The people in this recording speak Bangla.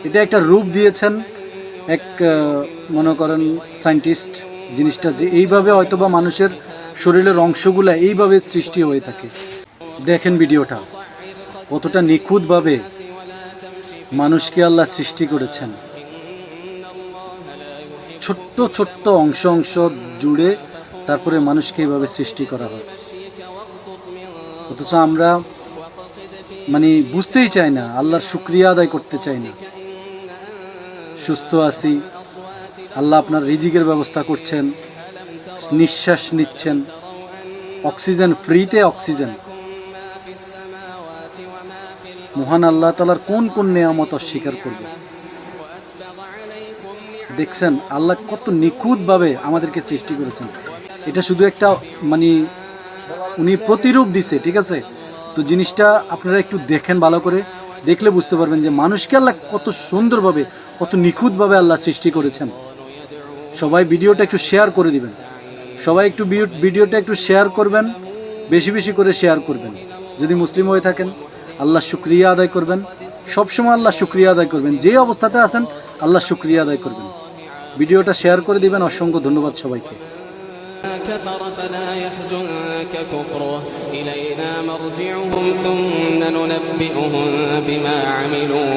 এটা একটা রূপ দিয়েছেন এক মনে করেন সায়েন্টিস্ট, জিনিসটা যে এইভাবে হয়তোবা মানুষের শরীরের অংশগুলো এইভাবে সৃষ্টি হয়ে থাকে। দেখেন ভিডিওটা কতটা নিখুঁতভাবে মানুষকে আল্লাহ সৃষ্টি করেছেন। ছোট্ট ছোট্ট অংশ অংশ জুড়ে তারপরে মানুষকে এইভাবে সৃষ্টি করা হয়, অথচ আমরা বুঝতেই চাই না, আল্লাহর শুকরিয়া আদায় করতে চাই না। সুস্থ আছি, আল্লাহ আপনার রিজিকের ব্যবস্থা করছেন, নিঃশ্বাস নিচ্ছেন, অক্সিজেন ফ্রিতে অক্সিজেন। মহান আল্লাহ তাআলার কোন কোন নিয়ামত অস্বীকার করবে? দেখছেন আল্লাহ কত নিখুঁতভাবে আমাদেরকে সৃষ্টি করেছেন। এটা শুধু একটা উনি প্রতিরূপ দিছে, ঠিক আছে? তো জিনিসটা আপনারা একটু দেখেন, ভালো করে দেখলে বুঝতে পারবেন যে মানুষকে আল্লাহ কত সুন্দরভাবে, কত নিখুঁতভাবে আল্লাহ সৃষ্টি করেছেন। সবাই ভিডিওটা একটু শেয়ার করে দিবেন, সবাই একটু ভিডিওটা একটু শেয়ার করবেন, বেশি বেশি করে শেয়ার করবেন। যদি মুসলিম হয়ে থাকেন আল্লাহ শুকরিয়া আদায় করবেন, সবসময় আল্লাহ শুকরিয়া আদায় করবেন। যে অবস্থাতে আছেন আল্লাহ শুকরিয়া আদায় করবেন। ভিডিওটা শেয়ার করে দিবেন। অসংখ্য ধন্যবাদ সবাইকে। كفر فلا يحزنك كفره إلينا مرجعهم ثم ننبئهم بما عملوا